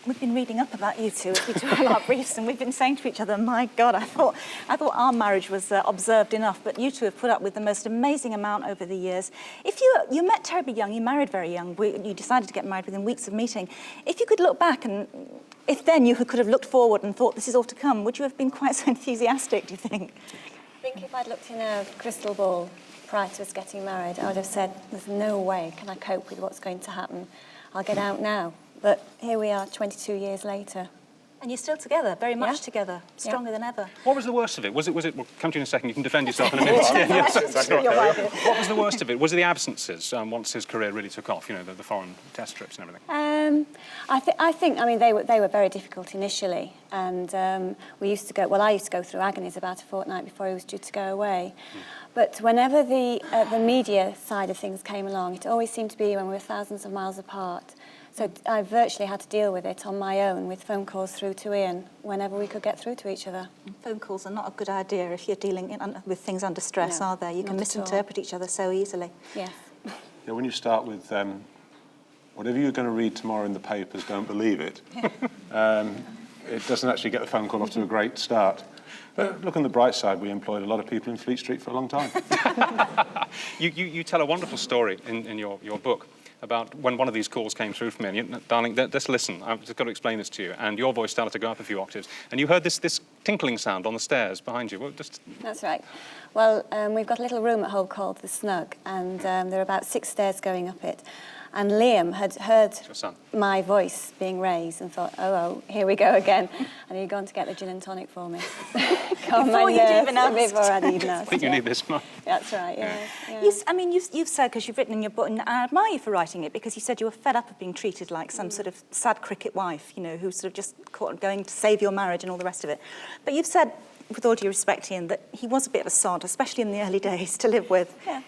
we've been reading up about you two as we do all our briefs, and we've been saying to each other, my God, I thought our marriage was observed enough, but you two have put up with the most amazing amount over the years. If you met terribly young, you married very young, you decided to get married within weeks of meeting. If you could look back and if then you could have looked forward and thought this is all to come, would you have been quite so enthusiastic, do you think? I think if I'd looked in a crystal ball prior to us getting married, I would have said, there's no way can I cope with what's going to happen. I'll get out now. But here we are 22 years later. And you're still together, very much together, stronger than ever. What was the worst of it? We'll come to you in a second, you can defend yourself in a minute. What was the worst of it? Was it the absences once his career really took off, you know, the foreign test trips and everything? I think, they were very difficult initially. And we used to go, well, I used to go through agonies about a fortnight before he was due to go away. But whenever the media side of things came along, it always seemed to be when we were thousands of miles apart. So I virtually had to deal with it on my own with phone calls through to Ian whenever we could get through to each other. Phone calls are not a good idea if you're dealing with things under stress, are they? You can misinterpret each other so easily. Yes. Yeah, when you start with whatever you're going to read tomorrow in the papers, don't believe it. It doesn't actually get the phone call off to a great start. But look on the bright side, we employed a lot of people in Fleet Street for a long time. You tell a wonderful story in your book about when one of these calls came through from me, and darling, just listen, I've just got to explain this to you, and your voice started to go up a few octaves, and you heard this tinkling sound on the stairs behind you. Well, That's right. Well, we've got a little room at home called the Snug, and there are about 6 stairs going up it. And Liam had heard my voice being raised and thought, oh, here we go again. And he'd gone to get the gin and tonic for me. Before you'd even asked. Before I'd even asked. I think you need this much. That's right, yeah. You've said, because you've written in your book, and I admire you for writing it, because you said you were fed up of being treated like some sort of sad cricket wife, you know, who sort of just caught going to save your marriage and all the rest of it. But you've said, with all due respect, Ian, that he was a bit of a sod, especially in the early days, to live with. Yeah.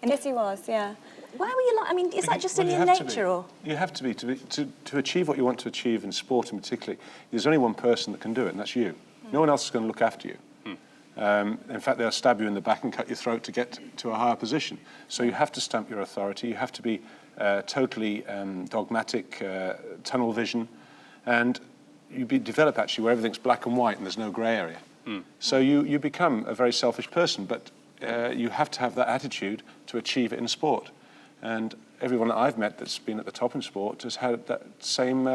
Yes, he was, yeah. Why were you like? I mean, is that just in your nature, or you have to be to achieve what you want to achieve in sport, and particularly, there's only one person that can do it, and that's you. No one else is going to look after you. In fact, they'll stab you in the back and cut your throat to get to a higher position. So you have to stamp your authority. You have to be totally dogmatic, tunnel vision, and you develop actually where everything's black and white and there's no grey area. So you become a very selfish person, but you have to have that attitude to achieve it in sport. And everyone that I've met that's been at the top in sport has had that same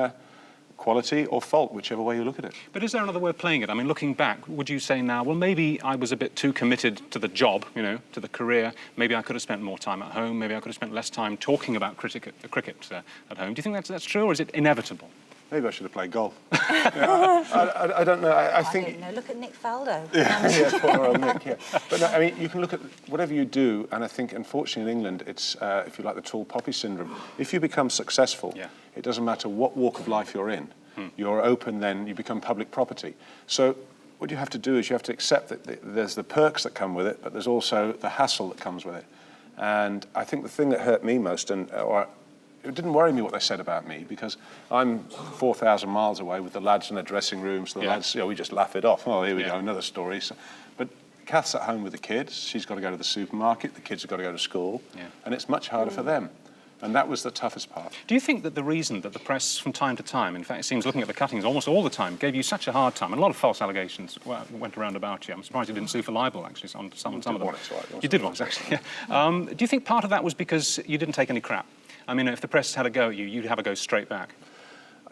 quality or fault, whichever way you look at it. But is there another way of playing it? I mean, looking back, would you say now, well, maybe I was a bit too committed to the job, you know, to the career. Maybe I could have spent more time at home. Maybe I could have spent less time talking about cricket at home. Do you think that's true, or is it inevitable? Maybe I should have played golf. I don't know. I think... I don't know. Look at Nick Faldo. Yeah, poor old Nick, yeah. But no, I mean, you can look at whatever you do, and I think, unfortunately, in England, it's, if you like, the tall poppy syndrome. If you become successful, it doesn't matter what walk of life you're in. You're open, then you become public property. So what you have to do is you have to accept that there's the perks that come with it, but there's also the hassle that comes with it. And I think the thing that hurt me most, it didn't worry me what they said about me, because I'm 4,000 miles away with the lads in the dressing rooms. The lads, we just laugh it off. Oh, here we go, another story. So, but Kath's at home with the kids. She's got to go to the supermarket. The kids have got to go to school. And it's much harder for them. And that was the toughest part. Do you think that the reason that the press, from time to time, in fact, it seems looking at the cuttings almost all the time, gave you such a hard time, and a lot of false allegations went around about you? I'm surprised you didn't sue for libel, actually, on some of them. You did once, actually. Do you think part of that was because you didn't take any crap? I mean, if the press had a go at you, you'd have a go straight back.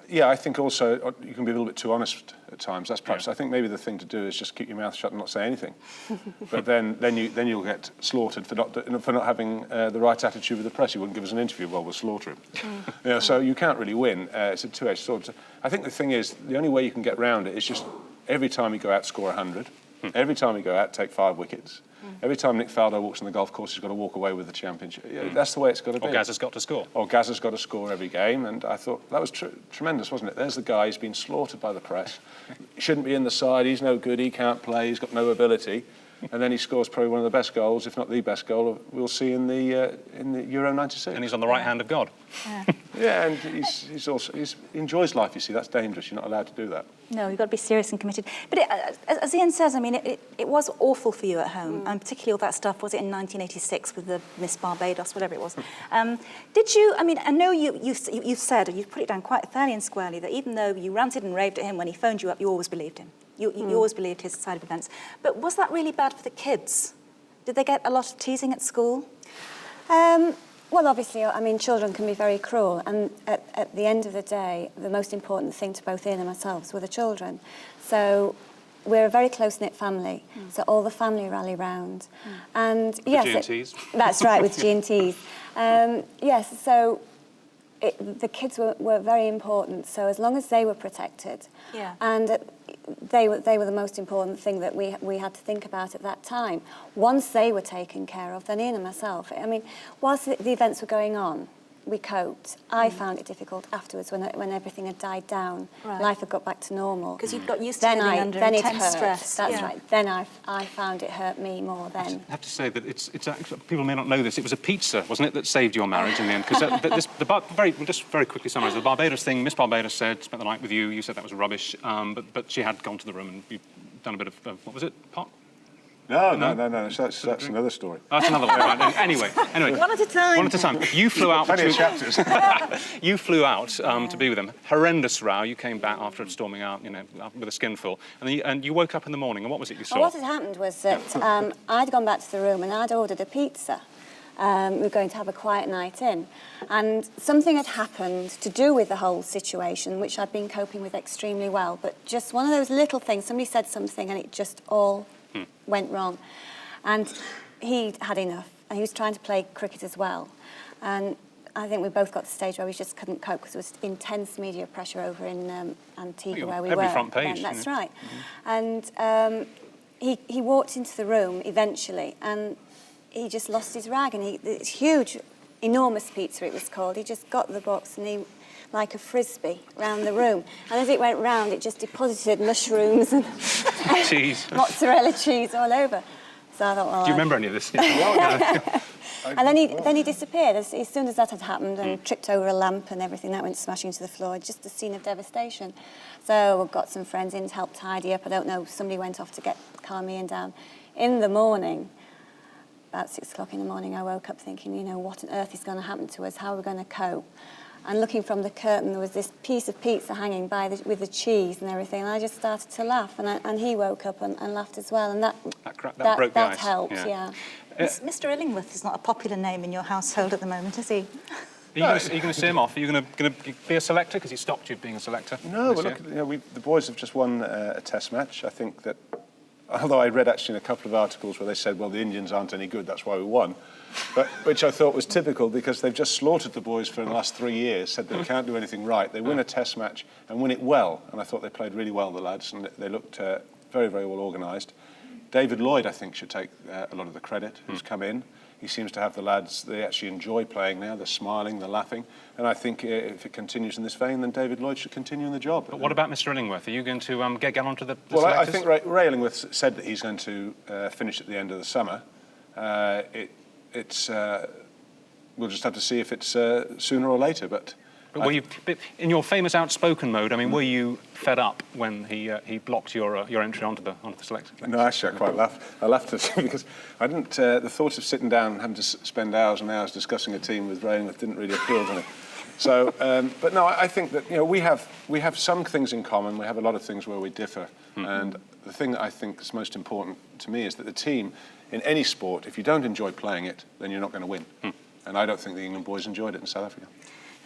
Yeah, I think also you can be a little bit too honest at times. That's perhaps. I think maybe the thing to do is just keep your mouth shut and not say anything. But then you'll get slaughtered for not having the right attitude with the press. You wouldn't give us an interview. Well, we'll slaughter him. So you can't really win. It's a two-edged sword. I think the thing is, the only way you can get round it is just every time you go out, score 100. Every time you go out, take 5 wickets. Every time Nick Faldo walks on the golf course, he's got to walk away with the championship. That's the way it's got to be. Or Gaz has got to score. Or Gaz has got to score every game. And I thought, that was tremendous, wasn't it? There's the guy who's been slaughtered by the press. He shouldn't be in the side, he's no good, he can't play, he's got no ability. And then he scores probably one of the best goals, if not the best goal, we'll see in the Euro 96. And he's on the right hand of God. Yeah, and he enjoys life, you see. That's dangerous. You're not allowed to do that. No, you've got to be serious and committed. But as Ian says, I mean, it was awful for you at home, and particularly all that stuff, was it in 1986 with the Miss Barbados, whatever it was. Did you, I mean, I know you've said, and you've put it down quite fairly and squarely, that even though you ranted and raved at him when he phoned you up, you always believed him. You always believed his side of events. But was that really bad for the kids? Did they get a lot of teasing at school? Well, obviously, I mean, children can be very cruel, and at the end of the day, the most important thing to both Ian and myself were the children. So we're a very close-knit family, so all the family rally round. And yes, G&Ts. That's right, with G&Ts. Yes, so the kids were very important, so as long as they were protected, and they were the most important thing that we had to think about at that time. Once they were taken care of, then Ian and myself, I mean, whilst the events were going on, we coped. I found it difficult afterwards when everything had died down, life had got back to normal. Because you'd got used to living under intense stress. That's right. Then I found it hurt me more then. I have to say that it's actually, people may not know this, it was a pizza, wasn't it, that saved your marriage in the end? Because just very quickly summarise, the Barbados thing, Miss Barbados spent the night with you, you said that was rubbish, but she had gone to the room and you'd done a bit of, what was it, pot? No. That's another story. That's another one. Right. Anyway. One at a time. One at a time. You flew out. Plenty of chapters. You flew out to be with them. Horrendous row. You came back after storming out, you know, with a skinful, and you woke up in the morning. And what was it you saw? Well, what had happened was that I'd gone back to the room and I'd ordered a pizza. We were going to have a quiet night in, and something had happened to do with the whole situation, which I'd been coping with extremely well. But just one of those little things. Somebody said something, and it just all went wrong, and he had enough, and he was trying to play cricket as well, and I think we both got to the stage where we just couldn't cope because there was intense media pressure over in Antigua where we were. Every front page. That's right. And he walked into the room eventually, and he just lost his rag, and it's huge, enormous pizza it was called. He just got the box and he, like a frisbee, round the room. And as it went round, it just deposited mushrooms and cheese, mozzarella cheese all over. So I thought, well, do you remember any of this? And then he disappeared as soon as that had happened, and tripped over a lamp and everything that went smashing to the floor. Just a scene of devastation. So we got some friends in to help tidy up. I don't know, somebody went off to calm Ian down. In the morning, about 6 o'clock in the morning, I woke up thinking, you know, what on earth is going to happen to us? How are we going to cope? And looking from the curtain, there was this piece of pizza hanging with the cheese and everything, and I just started to laugh, and he woke up and laughed as well, and that broke the ice. Helped, yeah. Mr. Illingworth is not a popular name in your household at the moment, is he? Are you going to see him off? Are you going to be a selector because he stopped you being a selector? No, but look, you know, the boys have just won a test match. I think that, although I read actually in a couple of articles where they said, well, the Indians aren't any good, that's why we won. But, which I thought was typical because they've just slaughtered the boys for the last 3 years, said they can't do anything right. They win a test match and win it well, and I thought they played really well, the lads, and they looked very, very well organised. David Lloyd, I think, should take a lot of the credit, who's come in. He seems to have the lads, they actually enjoy playing now, they're smiling, they're laughing, and I think if it continues in this vein, then David Lloyd should continue in the job. But what about Mr. Illingworth? Are you going to get onto the well, selectors? I think Ray Illingworth said that he's going to finish at the end of the summer. We'll just have to see if it's sooner or later. But were you, in your famous outspoken mode, I mean, were you fed up when he blocked your entry onto the select? No, actually, I quite laughed. I laughed because I didn't. The thought of sitting down and having to spend hours and hours discussing a team with Ray Illingworth didn't really appeal to me. So, but no, I think that we have some things in common. We have a lot of things where we differ, and the thing that I think is most important to me is that the team, in any sport, if you don't enjoy playing it, then you're not going to win. And I don't think the England boys enjoyed it in South Africa.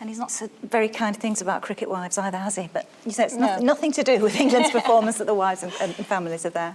And he's not said very kind things about cricket wives either, has he? But you say it's nothing to do with England's performance that the wives and families are there.